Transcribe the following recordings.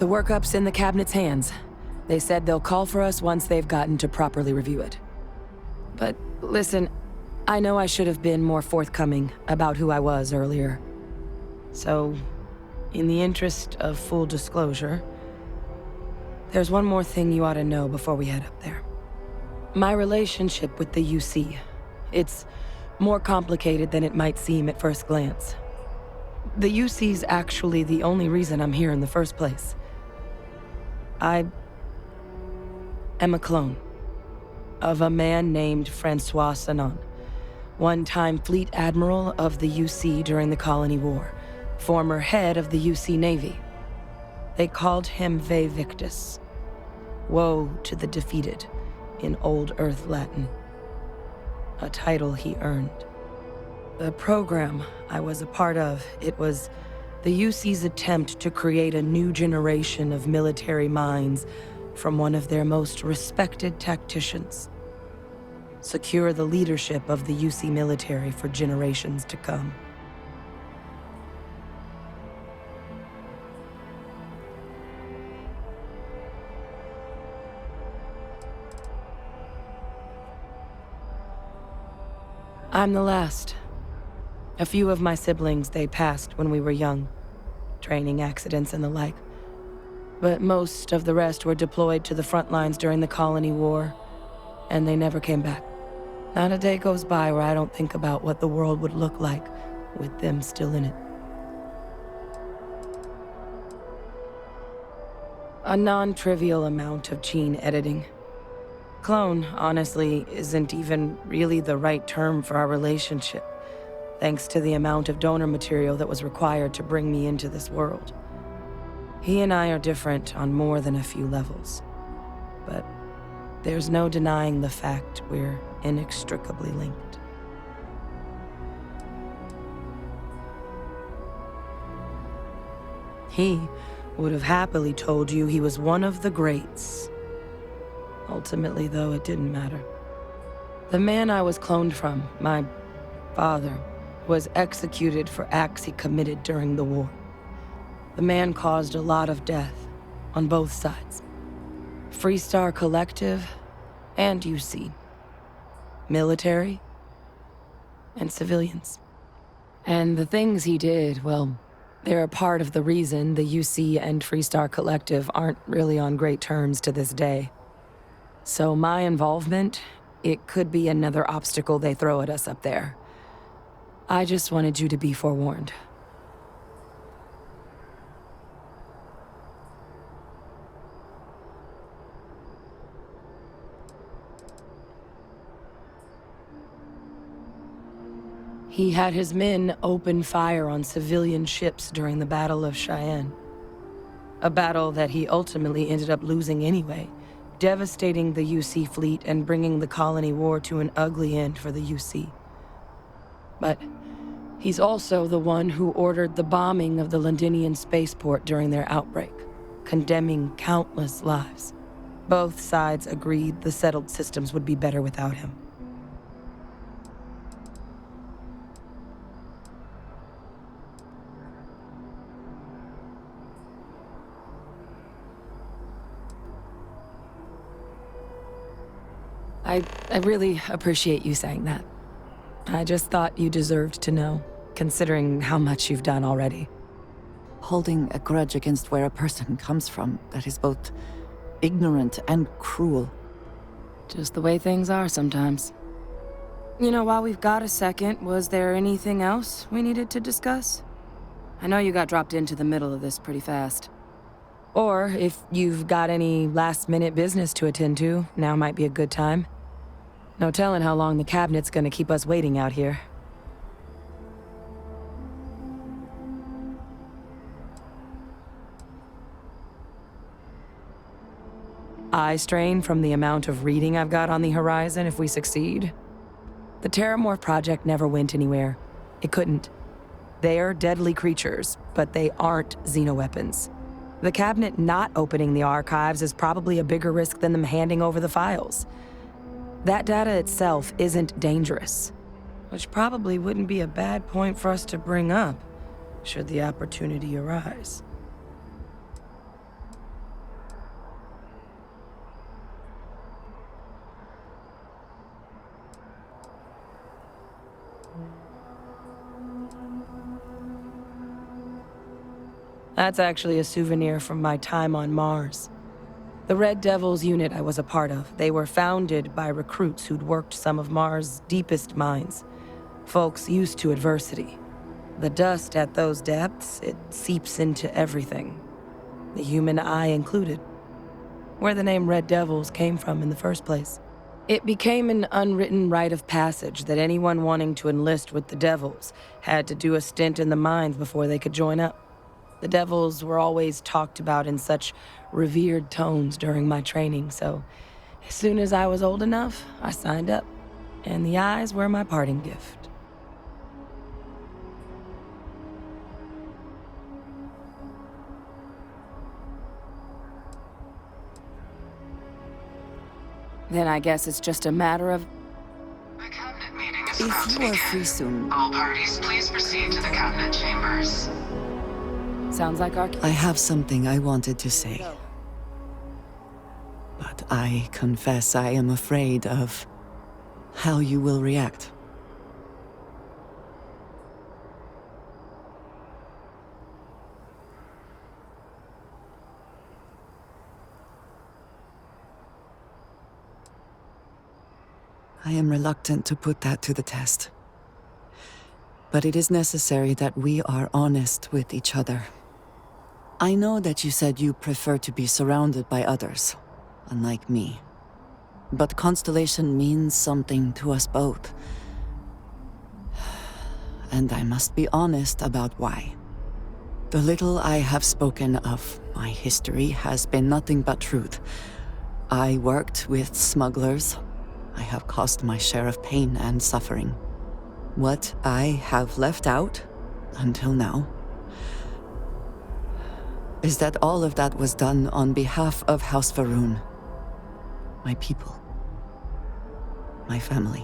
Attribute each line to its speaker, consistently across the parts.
Speaker 1: The workup's in the Cabinet's hands. They said they'll call for us once they've gotten to properly review it. But listen, I know I should have been more forthcoming about who I was earlier. So, in the interest of full disclosure, there's one more thing you ought to know before we head up there. My relationship with the UC. It's more complicated than it might seem at first glance. The UC's actually the only reason I'm here in the first place. I am a clone of a man named Francois Sanon, one-time fleet admiral of the UC during the Colony War, former head of the UC Navy. They called him Ve Victus, woe to the defeated, in Old Earth Latin, a title he earned. The program I was a part of, it was the UC's attempt to create a new generation of military minds from one of their most respected tacticians. Secure the leadership of the UC military for generations to come. I'm the last. A few of my siblings, they passed when we were young. Training accidents and the like. But most of the rest were deployed to the front lines during the Colony War, and they never came back. Not a day goes by where I don't think about what the world would look like with them still in it. A non-trivial amount of gene editing. Clone, honestly, isn't even really the right term for our relationship, thanks to the amount of donor material that was required to bring me into this world. He and I are different on more than a few levels, but there's no denying the fact we're inextricably linked. He would have happily told you he was one of the greats. Ultimately, though, it didn't matter. The man I was cloned from, my father, was executed for acts he committed during the war. The man caused a lot of death, on both sides. Freestar Collective and UC. Military and civilians. And the things he did, well, they're a part of the reason the UC and Freestar Collective aren't really on great terms to this day. So my involvement, it could be another obstacle they throw at us up there. I just wanted you to be forewarned. He had his men open fire on civilian ships during the Battle of Cheyenne. A battle that he ultimately ended up losing anyway, devastating the UC fleet and bringing the Colony War to an ugly end for the UC. But he's also the one who ordered the bombing of the Londinian spaceport during their outbreak, condemning countless lives. Both sides agreed the settled systems would be better without him. I really appreciate you saying that. I just thought you deserved to know, considering how much you've done already.
Speaker 2: Holding a grudge against where a person comes from that is both ignorant and cruel.
Speaker 1: Just the way things are sometimes. You know, while we've got a second, was there anything else we needed to discuss? I know you got dropped into the middle of this pretty fast. Or if you've got any last-minute business to attend to, now might be a good time. No telling how long the Cabinet's gonna keep us waiting out here. Eye strain from the amount of reading I've got on the horizon if we succeed. The Terramorph project never went anywhere. It couldn't. They're deadly creatures, but they aren't xenoweapons. The Cabinet not opening the archives is probably a bigger risk than them handing over the files. That data itself isn't dangerous, which probably wouldn't be a bad point for us to bring up, should the opportunity arise. That's actually a souvenir from my time on Mars. The Red Devils unit I was a part of, they were founded by recruits who'd worked some of Mars' deepest mines. Folks used to adversity. The dust at those depths, it seeps into everything. The human eye included. Where the name Red Devils came from in the first place. It became an unwritten rite of passage that anyone wanting to enlist with the Devils had to do a stint in the mines before they could join up. The Devils were always talked about in such revered tones during my training, so as soon as I was old enough, I signed up. And the eyes were my parting gift. Then I guess it's just a matter of...
Speaker 3: The cabinet meeting is about to
Speaker 2: If you are
Speaker 3: begin.
Speaker 2: free soon,
Speaker 3: All parties, please proceed to the cabinet chambers.
Speaker 1: Sounds like our...
Speaker 2: I have something I wanted to say. But I confess I am afraid of how you will react. I am reluctant to put that to the test. But it is necessary that we are honest with each other. I know that you said you prefer to be surrounded by others, unlike me. But Constellation means something to us both. And I must be honest about why. The little I have spoken of my history has been nothing but truth. I worked with smugglers. I have caused my share of pain and suffering. What I have left out, until now, is that all of that was done on behalf of House Va'ruun. My people. My family.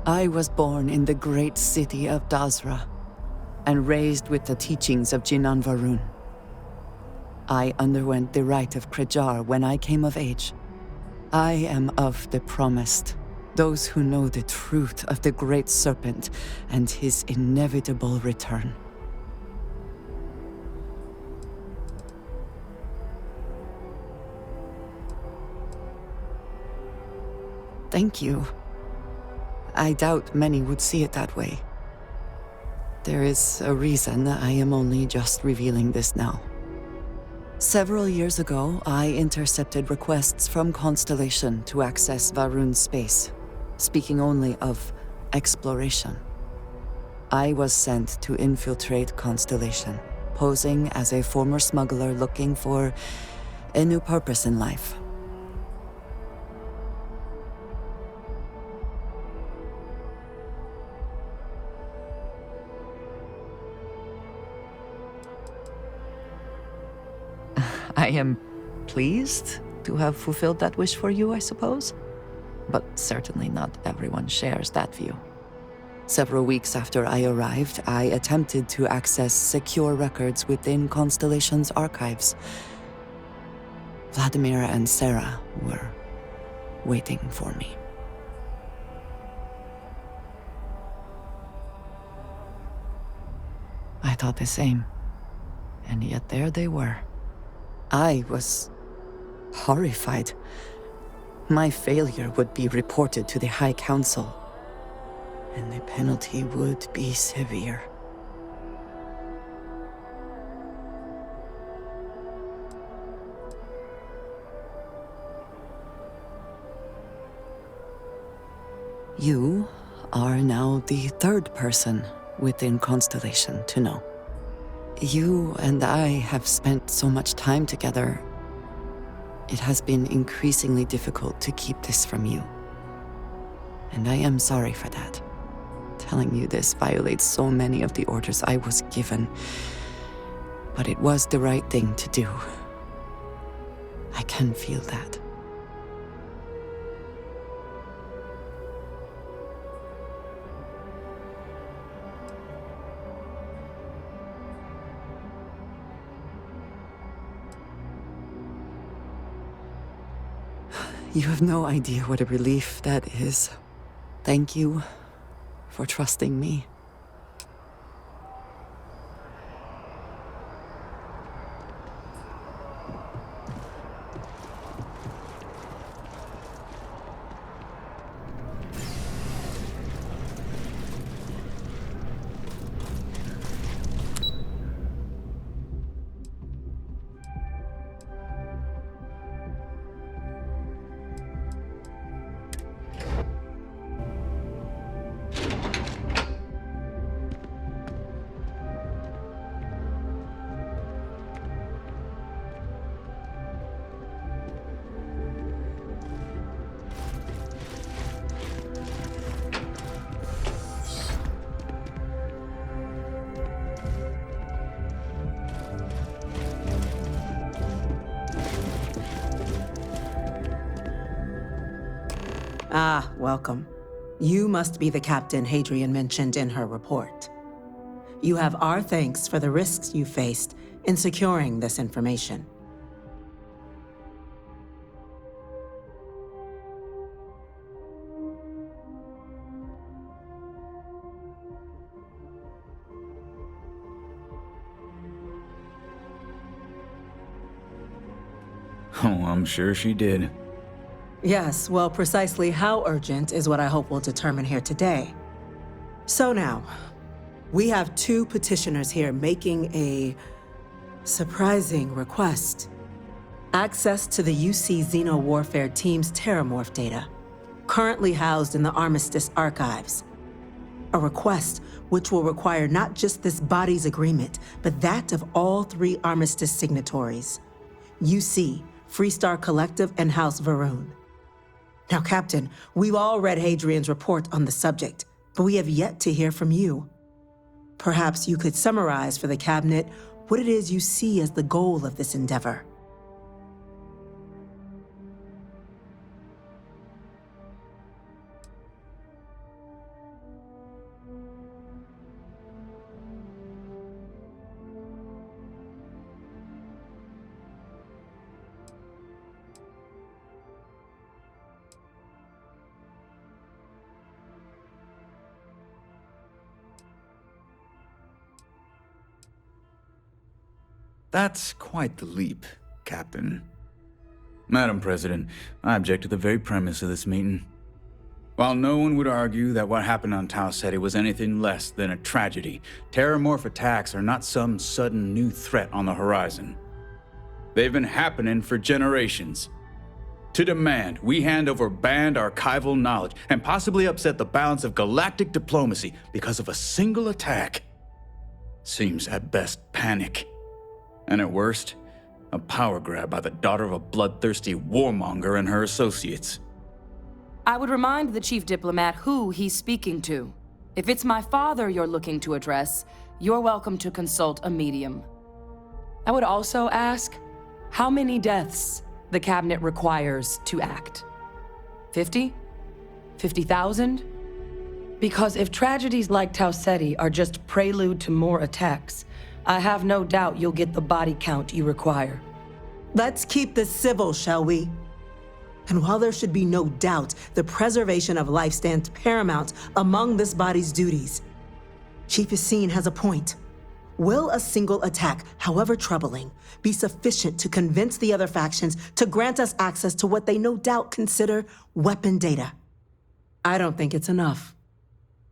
Speaker 2: I was born in the great city of Dazra, and raised with the teachings of Jinan Va'ruun. I underwent the rite of Krejar when I came of age. I am of the promised, those who know the truth of the Great Serpent and his inevitable return. Thank you. I doubt many would see it that way. There is a reason I am only just revealing this now. Several years ago, I intercepted requests from Constellation to access Va'ruun's space, speaking only of exploration. I was sent to infiltrate Constellation, posing as a former smuggler looking for a new purpose in life. I am pleased to have fulfilled that wish for you, I suppose. But certainly not everyone shares that view. Several weeks after I arrived, I attempted to access secure records within Constellation's archives. Vladimir and Sarah were waiting for me. I thought the same, and yet there they were. I was horrified. My failure would be reported to the High Council, and the penalty would be severe. You are now the third person within Constellation to know. You and I have spent so much time together. It has been increasingly difficult to keep this from you. And I am sorry for that. Telling you this violates so many of the orders I was given. But it was the right thing to do. I can feel that. You have no idea what a relief that is. Thank you for trusting me.
Speaker 4: Ah, welcome. You must be the captain Hadrian mentioned in her report. You have our thanks for the risks you faced in securing this information.
Speaker 5: Oh, I'm sure she did.
Speaker 4: Yes, well, precisely how urgent is what I hope we'll determine here today. So now, we have two petitioners here making a surprising request. Access to the UC Xeno Warfare Team's Terramorph data, currently housed in the Armistice archives. A request which will require not just this body's agreement, but that of all three Armistice signatories: UC, Freestar Collective, and House Varun. Now, Captain, we've all read Hadrian's report on the subject, but we have yet to hear from you. Perhaps you could summarize for the Cabinet what it is you see as the goal of this endeavor.
Speaker 5: That's quite the leap, Captain. Madam President, I object to the very premise of this meeting. While no one would argue that what happened on Tau Ceti was anything less than a tragedy, Terramorph attacks are not some sudden new threat on the horizon. They've been happening for generations. To demand we hand over banned archival knowledge and possibly upset the balance of galactic diplomacy because of a single attack seems at best panic. And at worst, a power grab by the daughter of a bloodthirsty warmonger and her associates.
Speaker 1: I would remind the chief diplomat who he's speaking to. If it's my father you're looking to address, you're welcome to consult a medium. I would also ask how many deaths the Cabinet requires to act. 50? 50,000? Because if tragedies like Tau Ceti are just prelude to more attacks, I have no doubt you'll get the body count you require.
Speaker 4: Let's keep this civil, shall we? And while there should be no doubt the preservation of life stands paramount among this body's duties, Chief Essene has a point. Will a single attack, however troubling, be sufficient to convince the other factions to grant us access to what they no doubt consider weapon data? I don't think it's enough.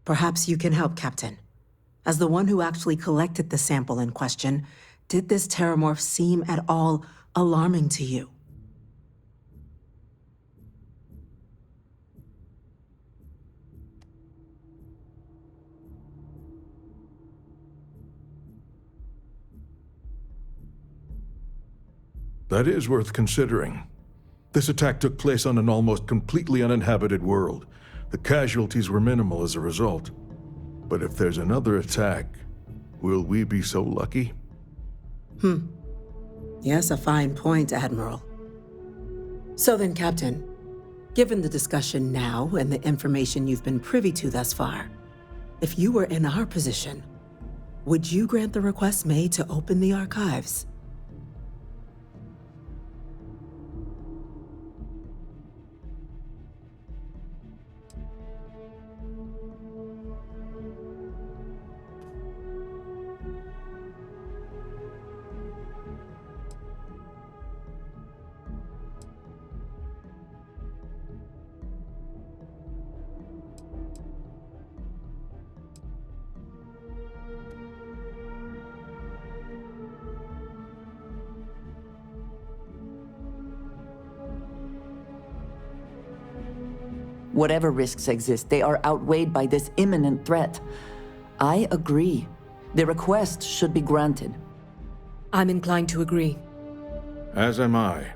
Speaker 4: Perhaps you can help, Captain. As the one who actually collected the sample in question, did this Terramorph seem at all alarming to you?
Speaker 6: That is worth considering. This attack took place on an almost completely uninhabited world. The casualties were minimal as a result. But if there's another attack, will we be so lucky?
Speaker 4: Yes, a fine point, Admiral. So then, Captain, given the discussion now and the information you've been privy to thus far, if you were in our position, would you grant the request made to open the archives?
Speaker 2: Whatever risks exist, they are outweighed by this imminent threat. I agree. The request should be granted.
Speaker 7: I'm inclined to agree.
Speaker 6: As am I.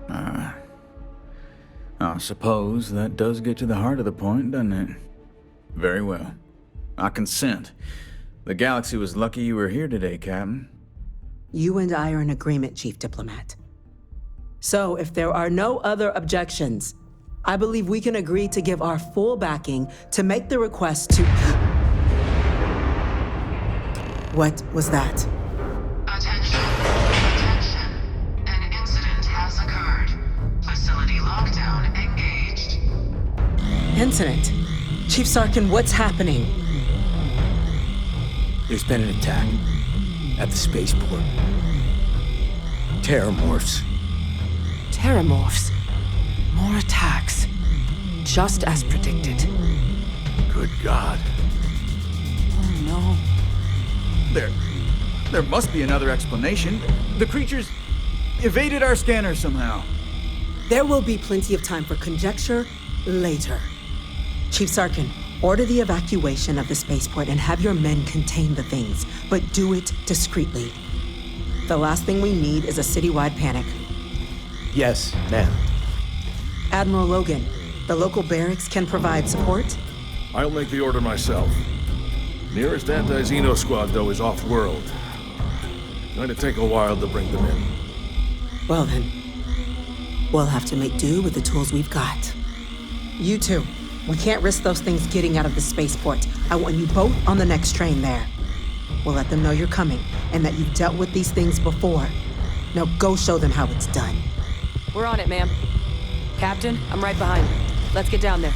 Speaker 5: I suppose that does get to the heart of the point, doesn't it? Very well. I consent. The galaxy was lucky you were here today, Captain.
Speaker 4: You and I are in agreement, Chief Diplomat. So, if there are no other objections, I believe we can agree to give our full backing to make the request to... What was that?
Speaker 3: Attention. Attention. An incident has occurred. Facility lockdown engaged.
Speaker 4: Incident. Chief Sarkin, what's happening?
Speaker 8: There's been an attack at the spaceport. Terramorphs.
Speaker 1: Terramorphs. More attacks. Just as predicted.
Speaker 6: Good God.
Speaker 1: Oh no.
Speaker 5: There must be another explanation. The creatures evaded our scanner somehow.
Speaker 4: There will be plenty of time for conjecture later. Chief Sarkin, order the evacuation of the spaceport and have your men contain the things, but do it discreetly. The last thing we need is a citywide panic.
Speaker 8: Yes, ma'am.
Speaker 4: Admiral Logan, the local barracks can provide support?
Speaker 6: I'll make the order myself. Nearest anti-Xeno squad, though, is off-world. Going to take a while to bring them in.
Speaker 4: Well then, we'll have to make do with the tools we've got. You two, we can't risk those things getting out of the spaceport. I want you both on the next train there. We'll let them know you're coming and that you've dealt with these things before. Now go show them how it's done.
Speaker 1: We're on it, ma'am. Captain, I'm right behind you. Let's get down there.